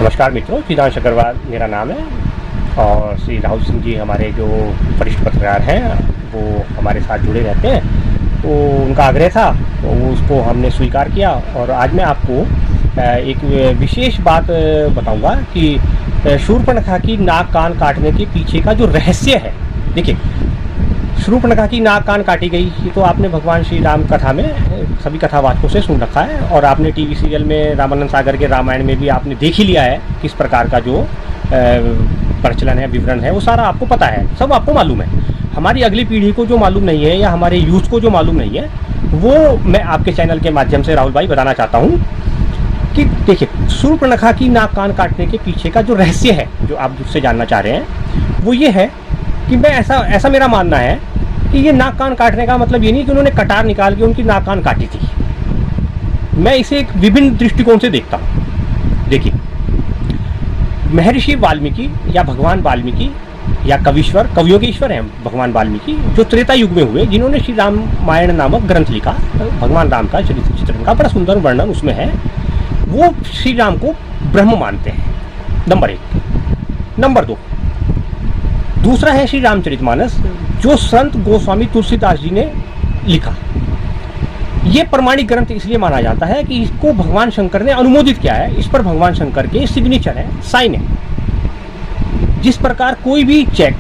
नमस्कार मित्रों, चिदांश अग्रवाल मेरा नाम है और श्री राहुल सिंह जी हमारे जो वरिष्ठ पत्रकार हैं वो हमारे साथ जुड़े रहते हैं। तो उनका आग्रह था तो उसको हमने स्वीकार किया और आज मैं आपको एक विशेष बात बताऊंगा कि शूर्पणखा की नाक कान काटने के पीछे का जो रहस्य है। देखिए, शूर्पणखा की नाक कान काटी गई ये तो आपने भगवान श्री राम कथा में सभी कथावाचकों से सुन रखा है और आपने टीवी सीरियल में रामानंद सागर के रामायण में भी आपने देख ही लिया है किस प्रकार का जो प्रचलन है, विवरण है, वो सारा आपको पता है, सब आपको मालूम है। हमारी अगली पीढ़ी को जो मालूम नहीं है या हमारे यूथ को जो मालूम नहीं है वो मैं आपके चैनल के माध्यम से राहुल भाई बताना चाहता हूँ कि देखिए, शूर्पणखा की नाक कान काटने के पीछे का जो रहस्य है जो आप मुझसे जानना चाह रहे हैं वो ये है कि मैं ऐसा मेरा मानना है कि ये नाक कान काटने का मतलब ये नहीं कि उन्होंने कटार निकाल के उनकी नाक कान काटी थी। मैं इसे एक विभिन्न दृष्टिकोण से देखता हूँ। देखिए, महर्षि वाल्मीकि या भगवान वाल्मीकि या कवियों के ईश्वर हैं भगवान वाल्मीकि, जो त्रेता युग में हुए, जिन्होंने श्री रामायण नामक ग्रंथ लिखा, भगवान राम का चरित्र चित्रण का बड़ा सुंदर वर्णन उसमें है। वो श्री राम को ब्रह्म मानते हैं, नंबर 1। नंबर 2, दूसरा है श्री रामचरितमानस, जो संत गोस्वामी तुलसीदास जी ने लिखा। ये प्रमाणिक ग्रंथ इसलिए माना जाता है कि इसको भगवान शंकर ने अनुमोदित किया है, इस पर भगवान शंकर के सिग्नेचर है, साइन है। जिस प्रकार कोई भी चेक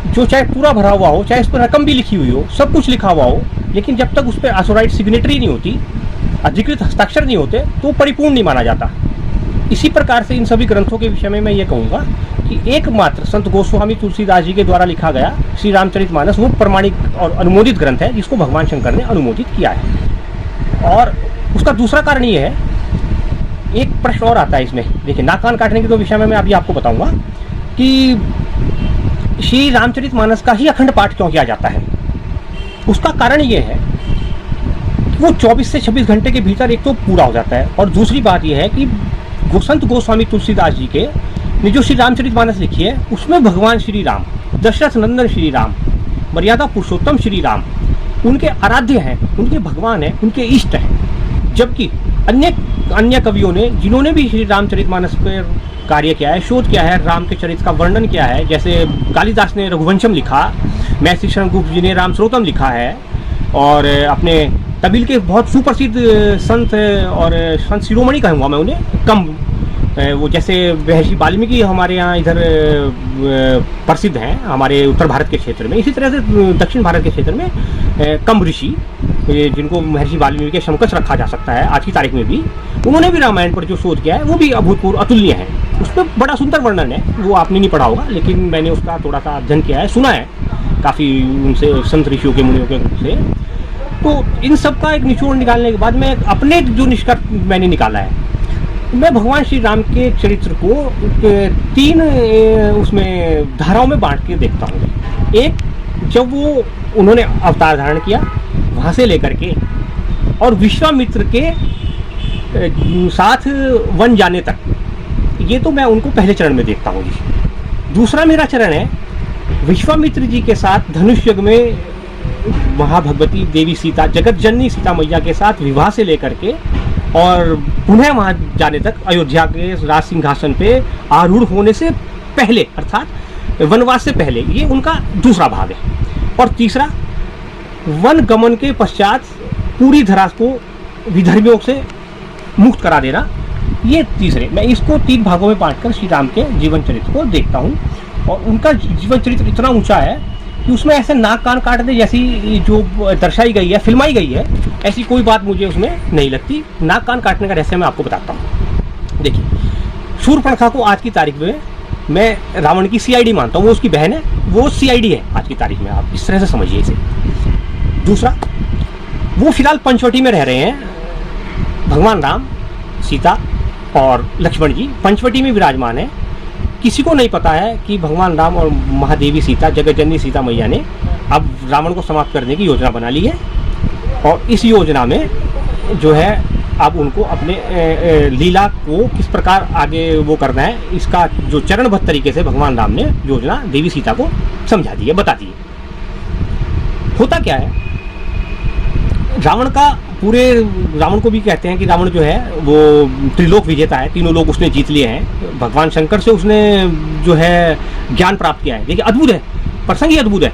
जो चाहे पूरा भरा हुआ हो, चाहे इस पर रकम भी लिखी हुई हो, सब कुछ लिखा हुआ हो, लेकिन जब तक उस पर ऑथोराइज सिग्नेटरी नहीं होती, अधिकृत हस्ताक्षर नहीं होते, तो परिपूर्ण नहीं माना जाता। इसी प्रकार से इन सभी ग्रंथों के विषय में मैं ये कहूँगा कि एकमात्र संत गोस्वामी तुलसीदास जी के द्वारा लिखा गया श्री रामचरितमानस वो प्रमाणिक और अनुमोदित ग्रंथ है जिसको भगवान शंकर ने अनुमोदित किया है। और उसका दूसरा कारण ये है, एक प्रश्न और आता है इसमें। देखिए, नाक कान काटने के तो विषय में मैं अभी आपको बताऊंगा कि श्री रामचरितमानस का ही अखंड पाठ क्यों किया जाता है। उसका कारण ये है कि वो 24 से 26 घंटे के भीतर एक तो पूरा हो जाता है, और दूसरी बात यह है कि संत गोस्वामी तुलसीदास जी के ने जो श्री रामचरितमानस लिखी है उसमें भगवान श्री राम, दशरथ नंदन श्री राम, मर्यादा पुरुषोत्तम श्री राम उनके आराध्य हैं, उनके भगवान हैं, उनके इष्ट हैं। जबकि अन्य कवियों ने जिन्होंने भी श्री रामचरितमानस पर कार्य किया है, शोध किया है, राम के चरित्र का वर्णन किया है, जैसे कालिदास ने रघुवंशम लिखा, महर्षि शरणगुप्त जी ने रामश्रोतम लिखा है, और अपने तमिल के बहुत सुप्रसिद्ध संत और संत शिरोमणि कहूँगा मैं उन्हें, कम वो जैसे महर्षि वाल्मीकि हमारे यहाँ इधर प्रसिद्ध हैं हमारे उत्तर भारत के क्षेत्र में। इसी तरह से दक्षिण भारत के क्षेत्र में कम ऋषि, जिनको महर्षि वाल्मीकि के समकक्ष रखा जा सकता है आज की तारीख में भी, उन्होंने भी रामायण पर जो शोध किया है वो भी अभूतपूर्व अतुलनीय है। उसमें बड़ा सुंदर वर्णन है, वो आपने नहीं पढ़ा होगा, लेकिन मैंने उसका थोड़ा सा अध्ययन किया है, सुना है काफ़ी उनसे, संत ऋषियों के मुनियों के रूप से। तो इन सब का एक निचोड़ निकालने के बाद मैं अपने जो निष्कर्ष मैंने निकाला है, मैं भगवान श्री राम के चरित्र को 3 उसमें धाराओं में बांट के देखता हूँ। एक, जब वो उन्होंने अवतार धारण किया वहाँ से लेकर के और विश्वामित्र के साथ वन जाने तक, ये तो मैं उनको पहले चरण में देखता हूँ जी। दूसरा मेरा चरण है विश्वामित्र जी के साथ धनुष यज्ञ में महाभगवती देवी सीता, जगत जननी सीता मैया के साथ विवाह से लेकर के और पुनः वहाँ जाने तक, अयोध्या के राज सिंहासन पे आरूढ़ होने से पहले अर्थात वनवास से पहले, ये उनका दूसरा भाग है। और तीसरा, वन गमन के पश्चात पूरी धरा को विधर्मियों से मुक्त करा देना, ये तीसरे। मैं इसको 3 भागों में बांटकर श्री राम के जीवन चरित्र को देखता हूँ। और उनका जीवन चरित्र इतना ऊंचा है कि उसमें ऐसे नाक कान काटने जैसी जो दर्शाई गई है, फिल्माई गई है, ऐसी कोई बात मुझे उसमें नहीं लगती। नाक कान काटने का रहस्य मैं आपको बताता हूँ। देखिए, शूर्पणखा को आज की तारीख में मैं रावण की CID मानता हूँ, वो उसकी बहन है, वो CID है आज की तारीख में, आप इस तरह से समझिए इसे। दूसरा, वो फिलहाल पंचवटी में रह रहे हैं, भगवान राम, सीता और लक्ष्मण जी पंचवटी में विराजमान है। किसी को नहीं पता है कि भगवान राम और महादेवी सीता, जगतजननी सीता मैया ने अब रावण को समाप्त करने की योजना बना ली है, और इस योजना में जो है अब उनको अपने लीला को किस प्रकार आगे वो करना है, इसका जो चरणबद्ध तरीके से भगवान राम ने योजना देवी सीता को समझा दी है, बता दी है। होता क्या है, रावण का पूरे रावण को भी कहते हैं कि रावण जो है वो त्रिलोक विजेता है, तीनों लोग उसने जीत लिए हैं। भगवान शंकर से उसने जो है ज्ञान प्राप्त किया है। देखिए अद्भुत है, प्रसंग ही अद्भुत है।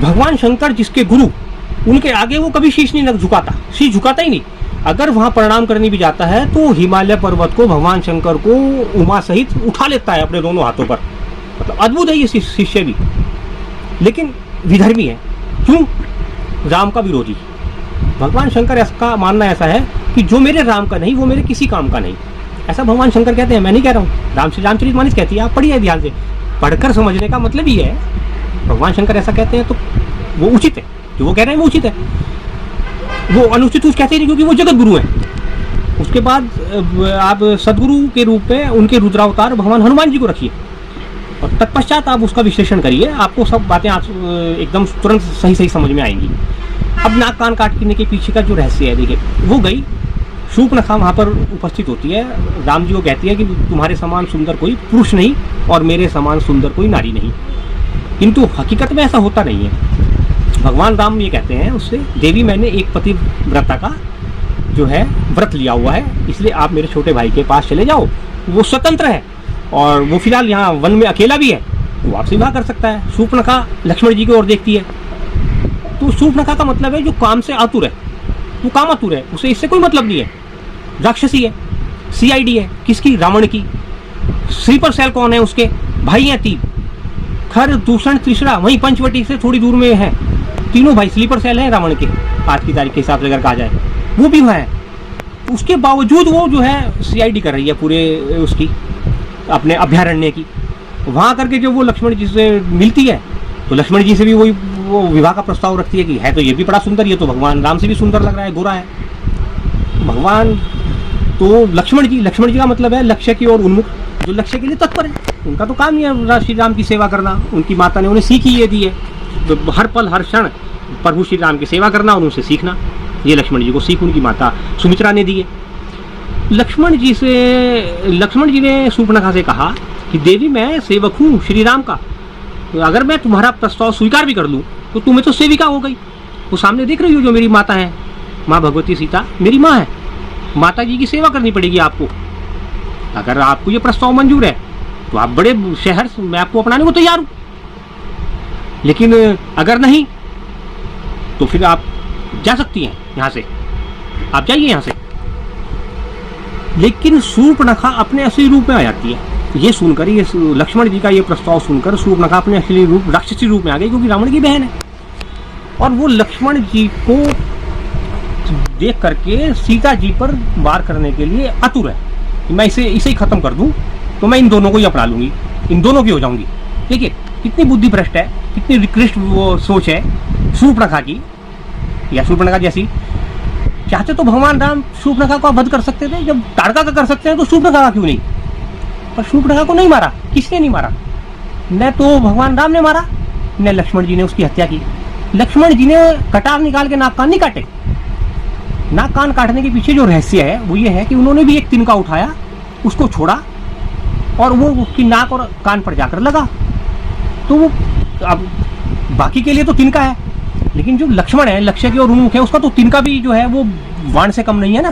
भगवान शंकर जिसके गुरु, उनके आगे वो कभी शीश नहीं झुकाता, शीश झुकाता ही नहीं। अगर वहां प्रणाम करने भी जाता है तो हिमालय पर्वत को, भगवान शंकर को उमा सहित उठा लेता है अपने दोनों हाथों पर। मतलब अद्भुत है ये शिष्य भी, लेकिन विधर्मी है। क्यों? राम का विरोधी। भगवान शंकर का मानना ऐसा है कि जो मेरे राम का नहीं वो मेरे किसी काम का नहीं, ऐसा भगवान शंकर कहते हैं। मैं नहीं कह रहा हूँ, रामचरितमानस कहती है, आप पढ़िए ध्यान से। पढ़कर समझने का मतलब ये है, भगवान शंकर ऐसा कहते हैं तो वो उचित है, जो वो कह रहे हैं वो उचित है। वो अनुचित कुछ कहते नहीं, क्योंकि वो जगत गुरु हैं। उसके बाद आप सदगुरु के रूप में उनके रुद्रावतार भगवान हनुमान जी को रखिए और तत्पश्चात आप उसका विश्लेषण करिए, आपको सब बातें एकदम तुरंत सही सही समझ में आएंगी। अब नाक कान काटने के पीछे का जो रहस्य है, देखिए वो गई शूर्पणखा वहाँ पर उपस्थित होती है, राम जी को कहती है कि तुम्हारे समान सुंदर कोई पुरुष नहीं और मेरे समान सुंदर कोई नारी नहीं। किंतु हकीकत में ऐसा होता नहीं है। भगवान राम ये कहते हैं उससे, देवी मैंने एक पतिव्रता का जो है व्रत लिया हुआ है, इसलिए आप मेरे छोटे भाई के पास चले जाओ, वो स्वतंत्र है और वो फिलहाल यहाँ वन में अकेला भी है, वो आपसे विवाह कर सकता है। शूर्पणखा लक्ष्मण जी की ओर देखती है, तो शूर्पणखा का मतलब है जो काम से आतुर है, वो काम आतुर है, उसे इससे कोई मतलब नहीं है। राक्षसी है, CID है, किसकी? रावण की। स्लीपर सेल कौन है? उसके भाई हैं 3, खर, दूषण, तीसरा वहीं पंचवटी से थोड़ी दूर में है। तीनों भाई स्लीपर सेल हैं रावण के, आज की तारीख के हिसाब से अगर कहा जाए, वो भी वहाँ है। उसके बावजूद वो जो है CID कर रही है पूरे उसकी अपने अभ्यारण्य की। वहाँ करके जो वो लक्ष्मण जी से मिलती है तो लक्ष्मण जी से भी वही वो विवाह का प्रस्ताव रखती है कि है तो ये भी बड़ा सुंदर, ये तो भगवान राम से भी सुंदर लग रहा है, गोरा है। भगवान तो लक्ष्मण जी का मतलब है लक्ष्य की ओर उन्मुख, जो लक्ष्य के लिए तत्पर है। उनका तो काम ही है श्री राम की सेवा करना, उनकी माता ने उन्हें सीख ही ये दी है, तो हर पल हर क्षण प्रभु श्री राम की सेवा करना और उनसे सीखना, ये लक्ष्मण जी को सीख उनकी माता सुमित्रा ने दी है। लक्ष्मण जी ने शूर्पणखा से कहा कि देवी मैं सेवक हूँ श्री राम का, तो अगर मैं तुम्हारा प्रस्ताव स्वीकार भी कर लूँ तो तुम्हें तो सेविका हो गई। वो सामने देख रही हो जो मेरी माता है, माँ भगवती सीता मेरी माँ है, माता जी की सेवा करनी पड़ेगी आपको। अगर आपको ये प्रस्ताव मंजूर है तो आप बड़े शहर मैं आपको अपनाने को तैयार हूँ, लेकिन अगर नहीं तो फिर आप जा सकती हैं यहाँ से, आप जाइए यहाँ से। लेकिन शूर्पणखा अपने असली रूप में आ जाती है। ये सुनकर, ये लक्ष्मण जी का ये प्रस्ताव सुनकर शूर्पणखा अपने असली रूप, राक्षसी रूप में आ गई, क्योंकि रावण की बहन है। और वो लक्ष्मण जी को देख करके सीता जी पर वार करने के लिए आतुर है कि मैं इसे ही खत्म कर दूं तो मैं इन दोनों को ही अपना लूंगी, इन दोनों की हो जाऊंगी। देखिए कितनी बुद्धि भ्रष्ट है, कितनी निकृष्ट वो सोच है शूर्पणखा की, या शूर्पणखा जैसी। चाहते तो भगवान राम शूर्पणखा को वध कर सकते थे, जब ताड़का का कर सकते हैं तो शूर्पणखा का क्यों नहीं? पर शूर्पणखा को नहीं मारा, किसने नहीं मारा? न तो भगवान राम ने मारा, न लक्ष्मण जी ने उसकी हत्या की। लक्ष्मण जी ने कटार निकाल के नाक कान नहीं काटे। नाक कान काटने के पीछे जो रहस्य है वो ये है कि उन्होंने भी एक तिनका उठाया, उसको छोड़ा और वो उसकी नाक और कान पर जाकर लगा। तो वो अब बाकी के लिए तो तिनका है, लेकिन जो लक्ष्मण है, लक्ष्य की ओर उन्मुख है, उसका तो तिनका भी जो है वो वाण से कम नहीं है ना।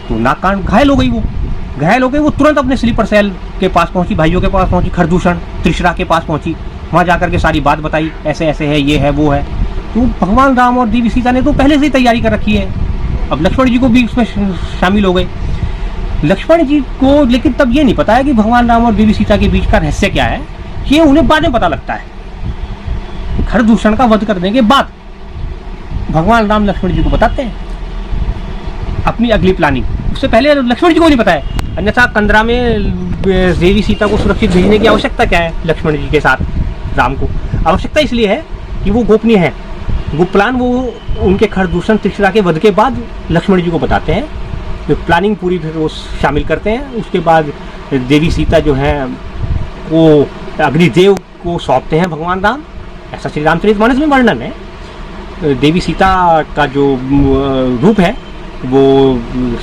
तो नाक कान घायल हो गई, वो घायल हो गई। वो तुरंत अपने स्लीपर सेल के पास पहुंची, भाइयों के पास पहुंची, खरदूषण त्रिशरा के पास पहुंची, वहां जाकर के सारी बात बताई, ऐसे ऐसे है, ये है, वो है। तो भगवान राम और देवी सीता ने तो पहले से ही तैयारी कर रखी है, अब लक्ष्मण जी को भी उसमें शामिल हो गए। लक्ष्मण जी को लेकिन तब ये नहीं पता है कि भगवान राम और देवी सीता के बीच का रहस्य क्या है, ये उन्हें बाद में पता लगता है। खरदूषण का वध करने के बाद भगवान राम लक्ष्मण जी को बताते हैं अपनी अगली प्लानिंग, उससे पहले लक्ष्मण जी को नहीं पता है। अन्यथा कंदरा में देवी सीता को सुरक्षित भेजने की आवश्यकता क्या है लक्ष्मण जी के साथ राम को? आवश्यकता इसलिए है कि वो गोपनीय है। वो प्लान वो उनके खरदूषण त्रिशरा के वध के बाद लक्ष्मण जी को बताते हैं, जो प्लानिंग पूरी फिर वो शामिल करते हैं। उसके बाद देवी सीता जो है वो अग्निदेव को सौंपते हैं भगवान राम, ऐसा श्री रामचरितमानस में वर्णन है। देवी सीता का जो रूप है वो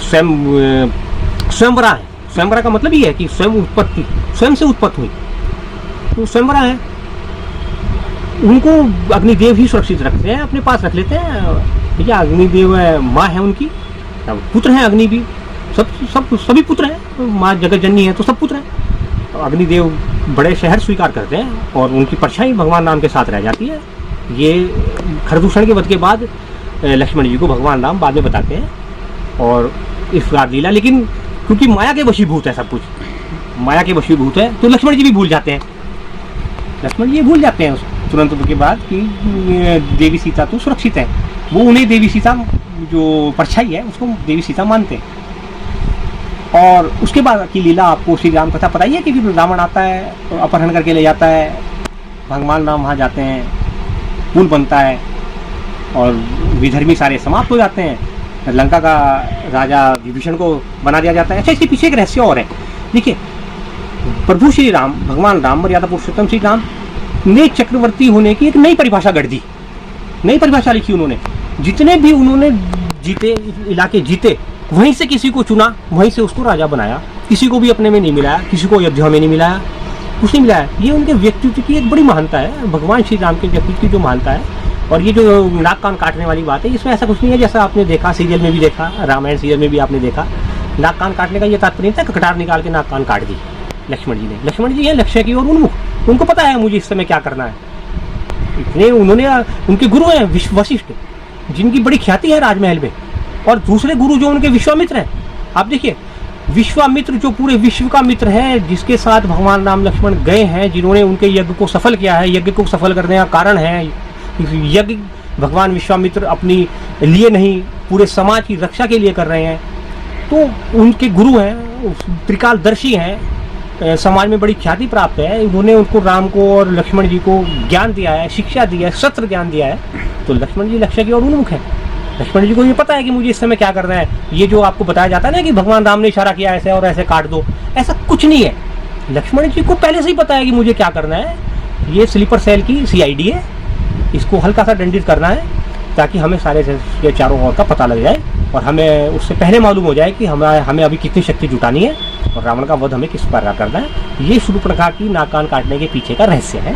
स्वयंवरा है। स्वयंवरा का मतलब ये है कि स्वयं से उत्पत्ति हुई, तो स्वयंवरा है। उनको अग्निदेव ही सुरक्षित रखते हैं, अपने पास रख लेते हैं। ठीक है। अग्निदेव माँ है उनकी, पुत्र हैं अग्नि भी, सभी पुत्र हैं, माँ जगत जननी है तो सब पुत्र हैं। अग्निदेव बड़े शहर स्वीकार करते हैं और उनकी परछाई भगवान राम के साथ रह जाती है। ये खरदूषण के वध के बाद लक्ष्मण जी को भगवान राम बाद में बताते हैं और इस प्रकार लीला, लेकिन क्योंकि माया के वशीभूत है सब कुछ, माया के वशीभूत है तो लक्ष्मण जी भी भूल जाते हैं। लक्ष्मण जी भूल जाते हैं तुरंत के बाद कि देवी सीता तो सुरक्षित है। वो उन्हें देवी सीता जो परछाई है उसको देवी सीता मानते हैं। और उसके बाद की लीला आपको श्री राम कथा पता ही है कि रावण आता है और अपहरण करके ले जाता है, भगवान राम वहाँ जाते हैं, पुल बनता है और विधर्मी सारे समाप्त हो जाते हैं, लंका का राजा विभीषण को बना दिया जाता है। अच्छा, इसके पीछे एक रहस्य और है। देखिए, प्रभु श्री राम, भगवान राम मर्यादा पुरुषोत्तम श्री राम ने चक्रवर्ती होने की एक नई परिभाषा गढ़ दी, नई परिभाषा लिखी उन्होंने। जितने भी उन्होंने जीते इलाके जीते, वहीं से किसी को चुना, वहीं से उसको राजा बनाया। किसी को भी अपने में नहीं मिलाया, किसी को अयोध्या में नहीं मिलाया, कुछ नहीं मिलाया। ये उनके व्यक्तित्व की एक बड़ी महानता है, भगवान श्री राम के व्यक्तित्व की जो महानता है। और ये जो नाक कान काटने वाली बात है, इसमें ऐसा कुछ नहीं है जैसा आपने देखा सीरियल में भी देखा, रामायण सीरियल में भी आपने देखा। नाक कान काटने का ये तात्पर्य नहीं था कि कटार निकाल के नाक कान काट दी लक्ष्मण जी ने। लक्ष्मण जी है लक्ष्य की ओर उन्मुख, उनको पता है मुझे इस समय क्या करना है। इतने उन्होंने, उनके गुरु हैं वशिष्ठ, जिनकी बड़ी ख्याति है राजमहल में, और दूसरे गुरु जो उनके विश्वामित्र हैं। आप देखिए, विश्वामित्र जो पूरे विश्व का मित्र है, जिसके साथ भगवान राम लक्ष्मण गए हैं, जिन्होंने उनके यज्ञ को सफल किया है, यज्ञ को सफल करने का कारण है। यज्ञ भगवान विश्वामित्र अपनी लिए नहीं, पूरे समाज की रक्षा के लिए कर रहे हैं। तो उनके गुरु हैं, त्रिकालदर्शी हैं, समाज में बड़ी ख्याति प्राप्त है। उन्होंने उनको, राम को और लक्ष्मण जी को ज्ञान दिया है, शिक्षा दिया है, शस्त्र ज्ञान दिया है। तो लक्ष्मण जी लक्ष्य की ओर उन्मुख है। लक्ष्मण जी को ये पता है कि मुझे इस समय क्या करना है। ये जो आपको बताया जाता है ना कि भगवान राम ने इशारा किया ऐसे और ऐसे काट दो, ऐसा कुछ नहीं है। लक्ष्मण जी को पहले से ही पता है कि मुझे क्या करना है। ये स्लीपर सेल की CID है, इसको हल्का सा दंडित करना है ताकि हमें सारे ये चारों ओर का पता लग जाए और हमें उससे पहले मालूम हो जाए कि हमें अभी कितनी शक्ति जुटानी है और रावण का वध हमें किस प्रकार करना है। ये शूर्पणखा की नाक कान काटने के पीछे का रहस्य है।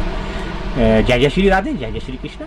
जय जय श्री राधे, जय जय श्री कृष्ण।